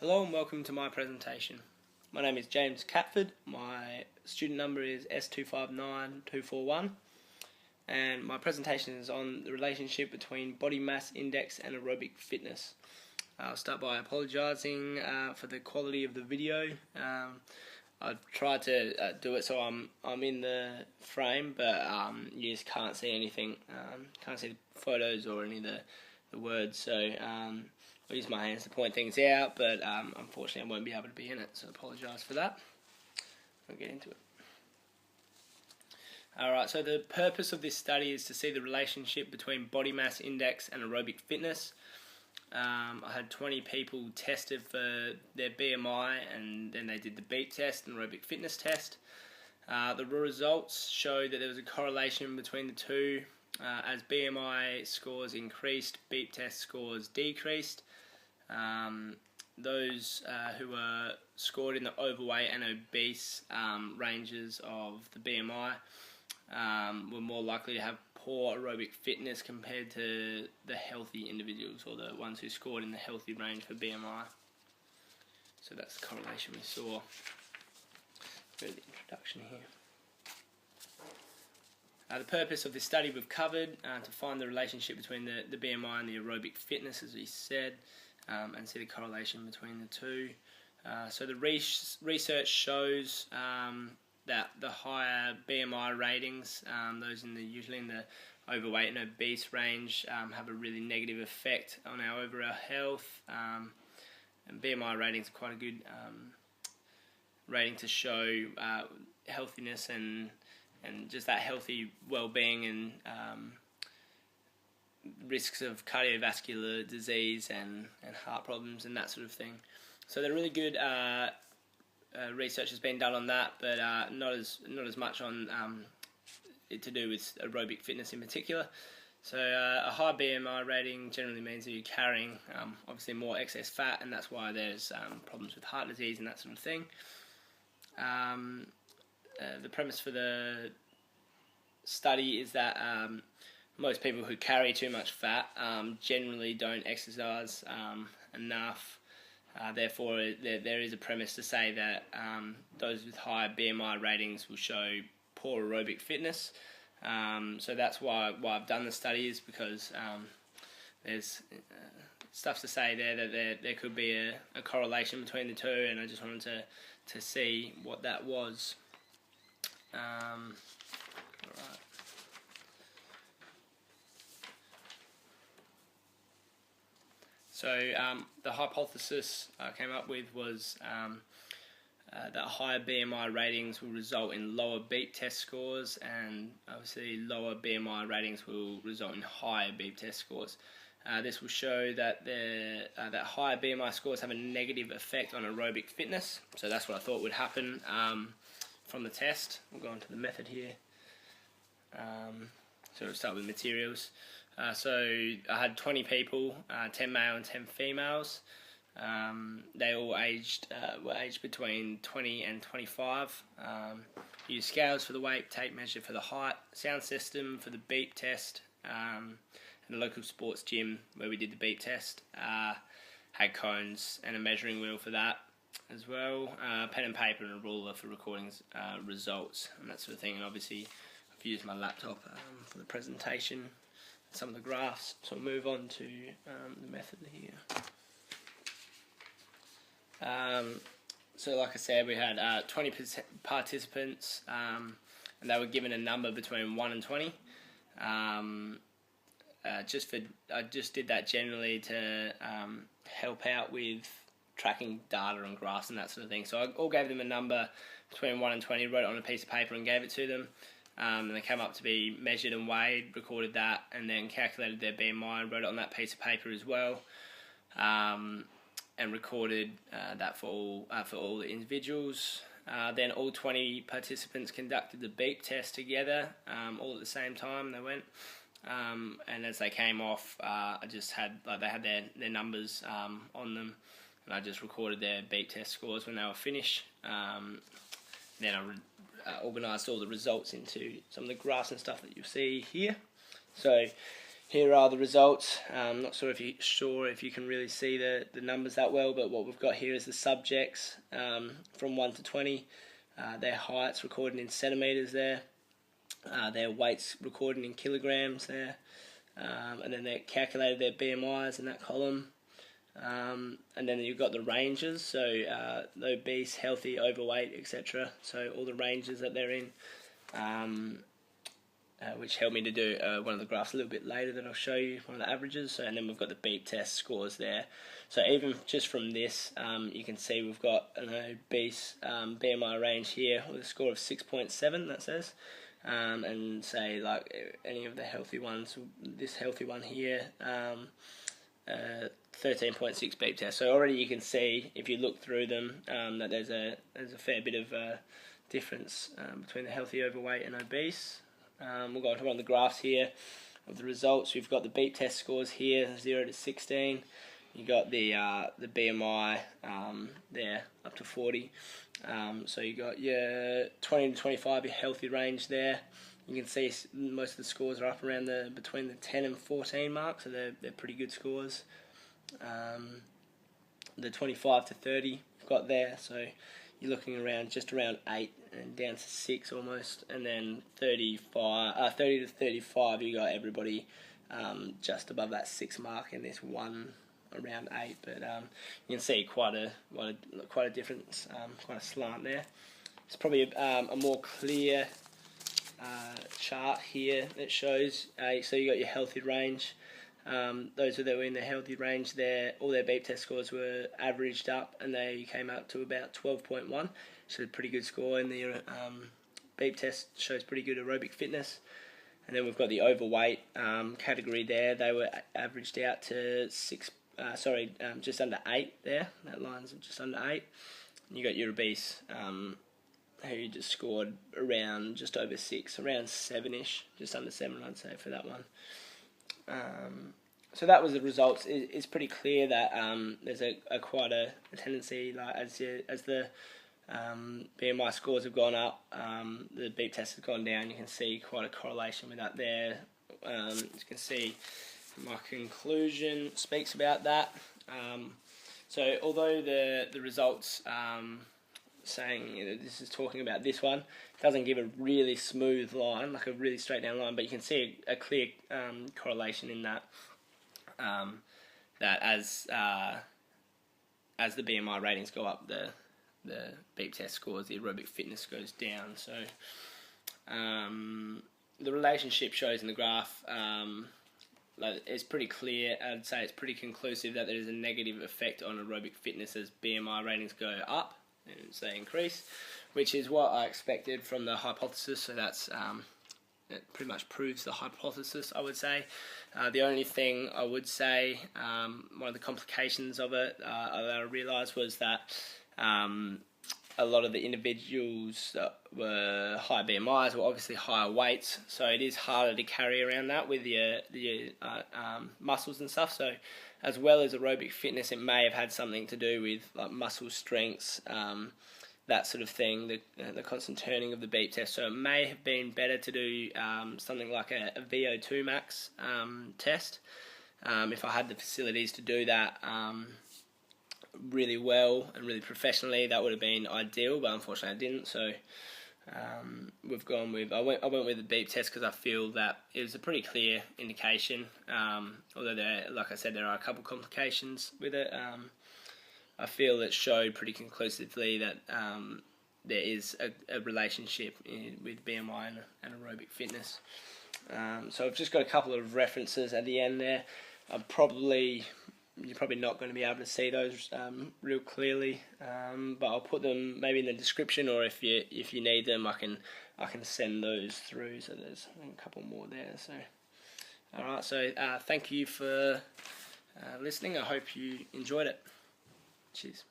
Hello and welcome to my presentation. My name is James Catford, my student number is S259241, and my presentation is on the relationship between body mass index and aerobic fitness. I'll start by apologising for the quality of the video. I've tried to do it so I'm in the frame, but you just can't see anything, can't see the photos or any of the words, so I'll use my hands to point things out, but unfortunately I won't be able to be in it, so I apologise for that. I'll get into it. Alright, so the purpose of this study is to see the relationship between body mass index and aerobic fitness. I had 20 people tested for their BMI, and then they did the beep test and aerobic fitness test. The results showed that there was a correlation between the two. As BMI scores increased, beep test scores decreased. Those who were scored in the overweight and obese ranges of the BMI were more likely to have poor aerobic fitness compared to the healthy individuals, or the ones who scored in the healthy range for BMI. So that's the correlation we saw. Go to the introduction here. The purpose of this study we've covered, to find the relationship between the BMI and the aerobic fitness, as we said, and see the correlation between the two. So the research shows that the higher BMI ratings, those usually in the overweight and obese range, have a really negative effect on our overall health. And BMI ratings are quite a good rating to show healthiness and just that healthy well-being and risks of cardiovascular disease and heart problems and that sort of thing. So they're really good. Research has been done on that, but not as much on it to do with aerobic fitness in particular. So a high BMI rating generally means that you're carrying obviously more excess fat, and that's why there's problems with heart disease and that sort of thing. The premise for the study is that most people who carry too much fat generally don't exercise enough. Therefore, there is a premise to say that those with higher BMI ratings will show poor aerobic fitness. So that's why I've done the study, is because there's stuff to say there that there could be a correlation between the two, and I just wanted to see what that was. Alright. So the hypothesis I came up with was that higher BMI ratings will result in lower beep test scores, and obviously lower BMI ratings will result in higher beep test scores. This will show that that higher BMI scores have a negative effect on aerobic fitness. So that's what I thought would happen from the test. We'll go on to the method here. So we'll start with materials. So I had 20 people, 10 male and 10 females. They all were aged between 20 and 25. Used scales for the weight, tape measure for the height, sound system for the beep test, and a local sports gym where we did the beep test. Had cones and a measuring wheel for that as well, pen and paper and a ruler for recording results and that sort of thing. And obviously I've used my laptop for the presentation, some of the graphs. So I'll move on to the method here. So like I said, we had 20 participants, and they were given a number between 1 and 20. I just did that generally to help out with tracking data and graphs and that sort of thing. So I all gave them a number between 1 and 20, wrote it on a piece of paper and gave it to them. And they came up to be measured and weighed, recorded that, and then calculated their BMI and wrote it on that piece of paper as well, and recorded that for all the individuals. Then all 20 participants conducted the beep test together, all at the same time they went. And as they came off, I just had they had their numbers on them, and I just recorded their beep test scores when they were finished. Then I organised all the results into some of the graphs and stuff that you'll see here. So here are the results. I'm not sure if you can really see the numbers that well, but what we've got here is the subjects from 1 to 20, their heights recorded in centimetres there, their weights recorded in kilograms there, and then they calculated their BMIs in that column. And then you've got the ranges, so the obese, healthy, overweight, etc. So all the ranges that they're in, which helped me to do one of the graphs a little bit later that I'll show you, one of the averages. So, and then we've got the beep test scores there. So even just from this, you can see we've got an obese BMI range here with a score of 6.7, that says. And say like any of the healthy ones, this healthy one here, 13.6 beep test. So already you can see, if you look through them, that there's a fair bit of difference between the healthy, overweight and obese. We'll go to one of the graphs here of the results. We've got the beep test scores here, 0 to 16. You got the BMI there up to 40. So you got your 20 to 25, your healthy range there. You can see most of the scores are up around between the 10 and 14 mark, so they're pretty good scores. The 25 to 30 you've got there, so you're looking around just around 8 and down to 6 almost, and then 30 to 35 you got everybody just above that 6 mark, and this one around 8, but you can see quite a difference, quite a slant there. It's probably a more clear chart here that shows, so you got your healthy range. Those that were in the healthy range there, all their beep test scores were averaged up, and they came up to about 12.1, so a pretty good score. And the beep test shows pretty good aerobic fitness. And then we've got the overweight category there. They were averaged out to just under 8 there. That line's just under 8. And you got your obese, who just scored around just over 6, around 7ish, just under 7 I'd say for that one. So that was the results. It's pretty clear that there's quite a tendency, like as the BMI scores have gone up, the beep test has gone down. You can see quite a correlation with that there. You can see my conclusion speaks about that. So although the results saying this is talking about this one, it doesn't give a really smooth line, like a really straight down line, but you can see a clear correlation in that, that as the BMI ratings go up, the beep test scores, the aerobic fitness goes down. So the relationship shows in the graph, it's pretty clear. I'd say it's pretty conclusive that there is a negative effect on aerobic fitness as BMI ratings go up and they increase, which is what I expected from the hypothesis. So that's it pretty much proves the hypothesis, I would say. The only thing I would say, one of the complications of it that I realised was that a lot of the individuals that were high BMIs were obviously higher weights, so it is harder to carry around that with the muscles and stuff. So as well as aerobic fitness, it may have had something to do with like muscle strengths, that sort of thing, the constant turning of the beep test. So it may have been better to do something like a VO2 max test. If I had the facilities to do that really well and really professionally, that would have been ideal, but unfortunately I didn't. So we've gone with, I went with the beep test because I feel that it was a pretty clear indication, although like I said, there are a couple complications with it. I feel it showed pretty conclusively that there is a relationship with BMI and aerobic fitness. So I've just got a couple of references at the end there. You're probably not going to be able to see those real clearly, but I'll put them maybe in the description, or if you need them, I can send those through. So there's a couple more there. So all right. So thank you for listening. I hope you enjoyed it. Cheers.